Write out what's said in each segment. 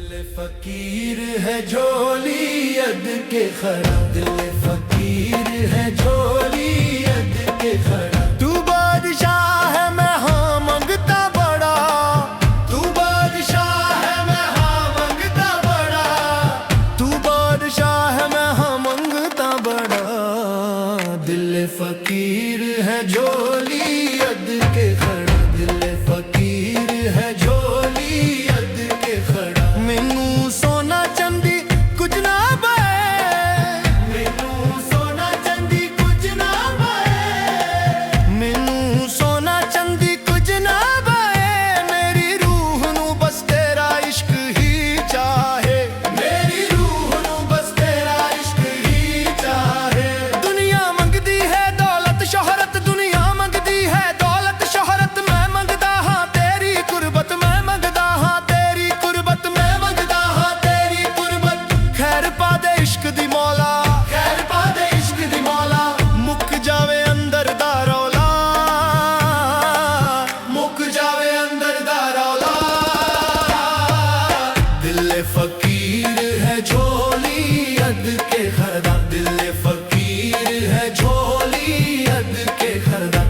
दिल फकीर है झोली अद के खड़ा, दिल फकीर है झोली अद के खड़ा। तू बादशाह है मैं हाँ मंगता बड़ा, तू बादशाह है मैं हाँ मंगता बड़ा, तू बादशाह है मैं हाँ मंगता बड़ा। दिल फकीर है झोली अद के खड़ा, दिल फकीर है झोली अद के खड़ा। मैनू सोना चंदी कुछ ना पाए, मैनू सोना चंदी कुछ ना पाए, मैनू सोना चंदी कुछ ना पाए। मेरी रूह नू बस तेरा इश्क ही चाहे, मेरी रूह नू बस तेरा इश्क ही चाहे। दुनिया मंगदी है दौलत शोहरत, दुनिया मंगदी है दौलत शोहरत। मैं मंगदा हाँ तेरी कुर्बत, मैं मंगदा हाँ तेरी कुर्बत, मैं मंगदा हाँ तेरी कुर्बत। खैर पा दे इश्क दी मौला, खैर पा दे इश्क दी मौला। मुक जावे अंदर दा रौला, मुक जावे अंदर दा रौला। दिल फकीर है झोली अद के खड़ा, दिल फकीर है झोली अद के खड़ा।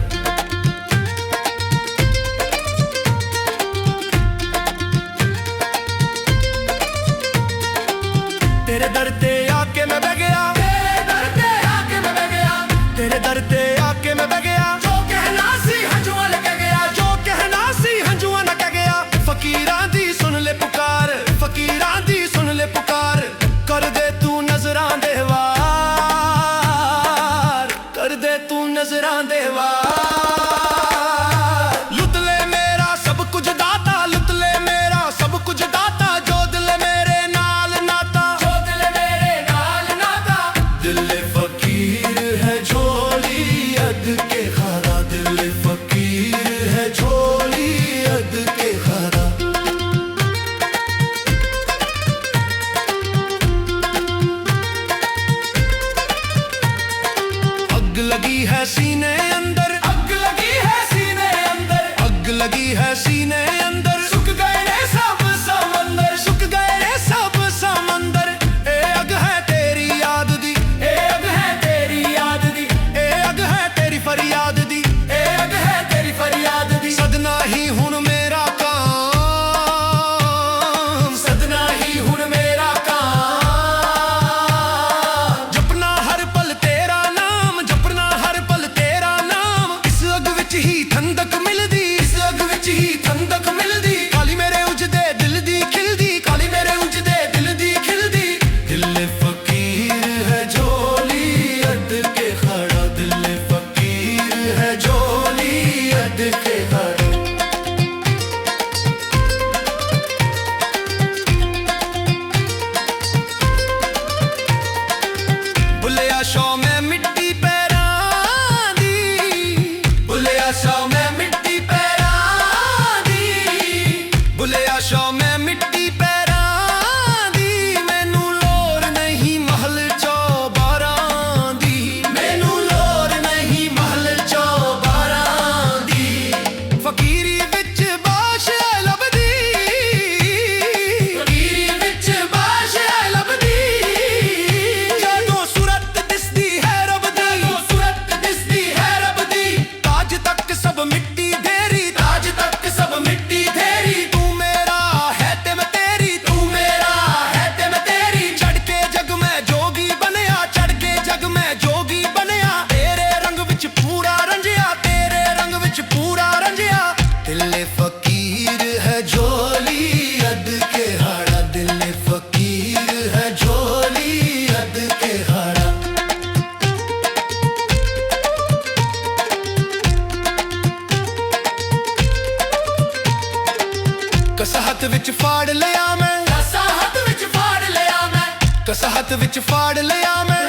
तेरे दर ते आके मैं बह गया, तेरे दर ते आके मैं बह गया, तेरे दर ते आके मैं बह गया। जो कहना सी हंजुआ लग गया, जो कहना सी हंजुआ न कह गया। फकीरां दी सुन ले पुकार, फकीरां दी सुन ले पुकार। कर दे तू नजरां दे वार, कर दे तू नजरां दे वार। लुट ले मेरा सब कुछ दाता, लुट ले मेरा सब कुछ दाता। जो दिल मेरे नाल नाता, जो दिल मेरे नाल नाता। दिल फकीर है झोली अद के खड़ा, दिल फकीर है झोली अद के खड़ा। अग लगी है सीने अंदर, अग लगी है सीने अंदर, अग लगी है सीने अंदर। सुख गए ने सब समंदर, सुख गए ने सब समंदर। ए अग है तेरी याद दी, ए अग है तेरी याद दी, ए अग है तेरी फरियाद दी, ए अग है तेरी फरियाद दी। सदना ही हुन मेरा काम, सदना ही हुन मेरा काम। जपना हर पल तेरा नाम, जपना हर पल तेरा नाम। इस अग विच ही ठंडक मिलदी, इस अग विच ही ठंडक मिलदी। काली मेरे उजदे दिल दी खिलदी, काली मेरे उजदे दिल दी खिलदी। दिल फकीर है झोली अद के खड़ा, दिल फकीर है झोली अद के खड़ा। बुलिया शौ में मिट्टी पैरां दी, बुलिया शौ में मिट्टी पैरां दी, बुलिया शौ में मिट्टी पैरां दी। मैनू लोर नहीं महल चौबारां दी, मैनू लोर नहीं महल चौबारां दी। फकीरी विच बाश लभदी, फकीरी विच बाश लभदी। ਜਦੋਂ सूरत दिसदी है रब दी, ਜਦੋਂ सूरत दिसदी है रब दी। ताज तक सब मिट्टी धेरी, ताज तक सब मिट्टी धेरी। तू मेरा है ते मैं तेरी, तू मेरा है ते मैं तेरी। चढ़ के जग में जोगी बनया, चढ़ के जग में जोगी बनया। तेरे रंग विच पूरा रंजिया, तेरे रंग विच पूरा रंजिया। दिल फकीर है झोली अद के हाड़ा, दिल फकीर है झोली अद के हाड़ा। कसा हथ विच फाड़ लिया मैं, कसा हथ विच फाड़ लिया मैं, कसा हथ विच फाड़ लिया मैं।